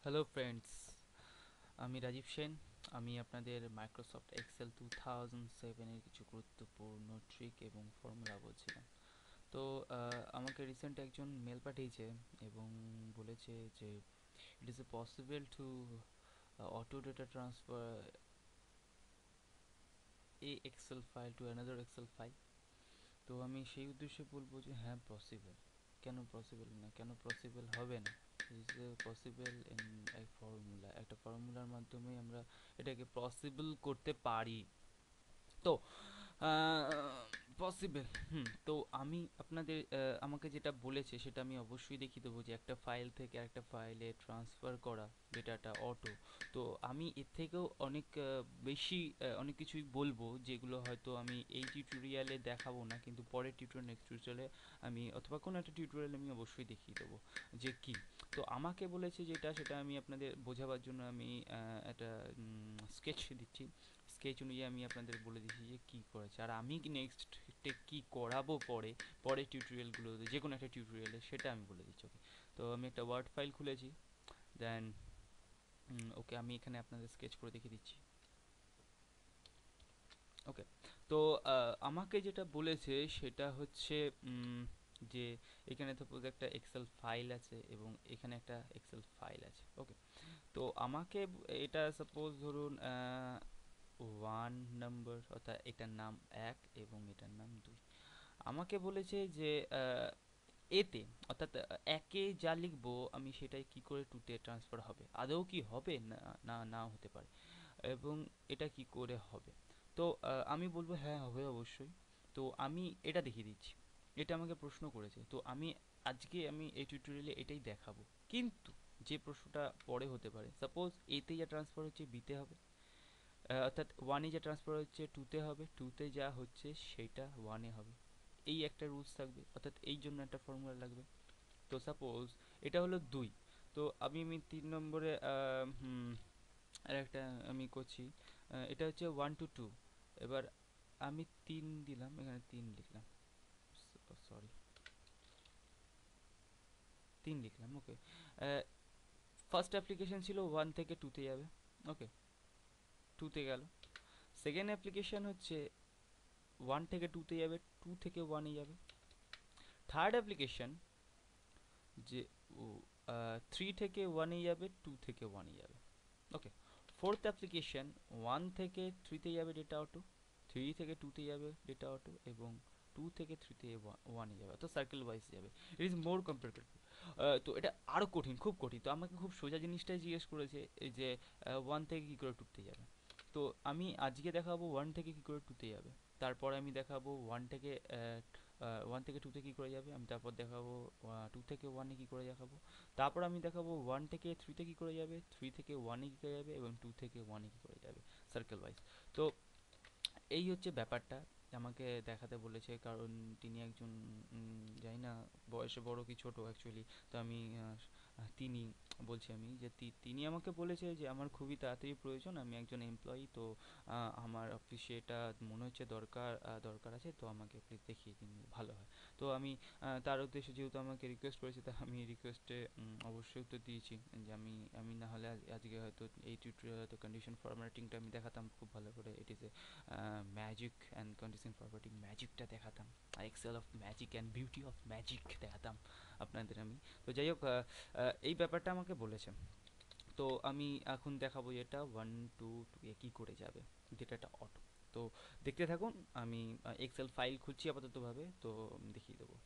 Hello friends, আমি রাজীব সেন। আমি আপনাদের মাইক্রোসফট এক্সেল 2007 এর কিছু গুরুত্বপূর্ণ ট্রিক এবং ফর্মুলা বলছিলাম। তো আমাকে রিসেন্ট একজন মেল পাঠিয়েছে এবং বলেছে যে it is a possible to auto data transfer a excel file to another excel file. তো আমি সেই উদ্দেশ্যে বলবো যে হ্যাঁ, পসিবল। কেন পসিবল না, কেন পসিবল হবে না? ইজ পসিবল ইন ফর্মুলা, একটা ফর্মুলার মাধ্যমে আমরা এটাকে পসিবল করতে পারি। তো পসিবল। তো আমি আপনাদের আমাকে যেটা বলেছে সেটা আমি অবশ্যই দেখিয়ে দেবো যে একটা ফাইল থেকে আরেকটা ফাইলে ট্রান্সফার করা ডেটাটা অটো। তো আমি এর থেকেও অনেক বেশি অনেক কিছুই বলবো, যেগুলো হয়তো আমি এই টিউটোরিয়ালে দেখাবো না, কিন্তু পরের টিউটোরিয়াল, নেক্সট টিউটোরিয়ালে আমি অথবা কোনো একটা টিউটোরিয়ালে আমি অবশ্যই দেখিয়ে দেবো যে কি। তো আমাকে বলেছে যেটা, সেটা আমি আপনাদের বোঝাবার জন্য আমি একটা স্কেচ দিচ্ছি। স্কেচ অনুযায়ী আমি আপনাদের বলে দিচ্ছি যে কী করেছে, আর আমি নেক্সট কী করাবো পরের টিউটোরিয়ালগুলোতে, যে কোনো একটা টিউটোরিয়ালে, সেটা আমি বলে দিচ্ছি। ওকে, তো আমি একটা ওয়ার্ড ফাইল খুলেছি। দেন ওকে, আমি এখানে আপনাদের স্কেচ করে দেখিয়ে দিচ্ছি। ওকে, তো আমাকে যেটা বলেছে সেটা হচ্ছে যে এখানে সাপোজ একটা এক্সেল ফাইল আছে এবং এখানে একটা এক্সেল ফাইল আছে। ওকে, তো আমাকে এটা সাপোজ ধরুন 1 নম্বর, অর্থাৎ এটার নাম 1 এবং এটার নাম 2। আমাকে বলেছে যে এতে, অর্থাৎ একে যা লিখবো আমি সেটাই কি করে টুতে ট্রান্সফার হবে, আদৌ কি হবে না না নাও হতে পারে, এবং এটা কি করে হবে। তো আমি বলবো হ্যাঁ, হবে অবশ্যই। তো আমি এটা দেখিয়ে দিচ্ছি। এটা আমাকে প্রশ্ন করেছে, তো আমি এই টিউটোরিয়ালে এটাই দেখাবো। কিন্তু যে প্রশ্নটা পরে হতে পারে, সাপোজ এতে যা ট্রান্সফার হচ্ছে বিতে হবে, অর্থাৎ ওয়ানে যা ট্রান্সফার হচ্ছে টুতে হবে, টুতে যা হচ্ছে সেটা ওয়ানে হবে। এই একটা রুলস থাকবে, অর্থাৎ এই জন্য একটা ফর্মুলা লাগবে। তো সাপোজ এটা হলো 2, তো আমি 3 নম্বরে আর একটা আমি করছি। এটা হচ্ছে 1 to 2। এবার আমি 3 দিলাম, এখানে 3 লিখলাম, সরি 3 লিখলাম। ওকে, ফার্স্ট অ্যাপ্লিকেশন ছিল 1 থেকে 2-তে যাবে। ওকে, 2-তে গেল। সেকেন্ড অ্যাপ্লিকেশন হচ্ছে 1 থেকে 2-তে যাবে, 2 থেকে 1-এ যাবে। থার্ড অ্যাপ্লিকেশন যে 3 থেকে 1-এ যাবে, 2 থেকে 1-এ যাবে। ওকে, ফোর্থ অ্যাপ্লিকেশন 1 থেকে 3-তে যাবে ডেটা অটো, 3 থেকে 2-তে যাবে ডেটা অটো, এবং 2 থেকে 3-তে 1-এ যাবে, তো সার্কেল ওয়াইজ যাবে। It is more complicated. তো এটা আরও কঠিন, খুব কঠিন। তো আমাকে খুব সোজা জিনিসটাই জিজ্ঞেস করেছে, এই যে 1 থেকে কী করে 2-তে যাবে। তো আমি আজকে দেখাবো 1 থেকে কী করে 2-তে যাবে, তারপর আমি দেখাবো 1 থেকে 2-তে কী করে যাবে, আমি তারপর দেখাবো 2 থেকে 1-এ কী করে দেখাবো, তারপর আমি দেখাবো 1 থেকে 3-তে কী করে যাবে, 3 থেকে 1-এ কী করে যাবে, এবং 2 থেকে 1-এ কী করে যাবে, সার্কেল ওয়াইজ। তো এই হচ্ছে ব্যাপারটা আমাকে দেখাতে বলেছে, কারণ তিনি একজন জানি না বয়সে বড় কি ছোট অ্যাকচুয়ালি। তো আমি তিনি বলছি আমি যে তিনি আমাকে বলেছে যে আমার খুবই তাড়াতাড়ি প্রয়োজন, আমি একজন এমপ্লয়ি। তো আমার অফিসে এটা মনে হচ্ছে দরকার আছে, তো আমাকে প্লিজ দেখিয়ে দিন, ভালো হয়। তো আমি তার উদ্দেশ্যে, যেহেতু আমাকে রিকোয়েস্ট করেছে, তা আমি রিকোয়েস্টে অবশ্যই উত্তর দিয়েছি যে আমি না হলে আজকে হয়তো এই টিউটোরিয়াল হয়তো কন্ডিশন ফরম্যাটিংটা আমি দেখাতাম খুব ভালো করে। It is a magic and condition formatting ম্যাজিকটা দেখাতাম, Excel of magic and beauty of magic দেখাতাম আপনাদের আমি। তো যাই হোক, এই ব্যাপারটা আমাকে বলেছে। তো আমি এখন দেখাবো এটা 1 to 2 কী করে যাবে ডেটাটা অটো। তো দেখতে থাকুন, আমি এক্সেল ফাইল খুঁজছি আপাততভাবে, তো দেখিয়ে দেবো।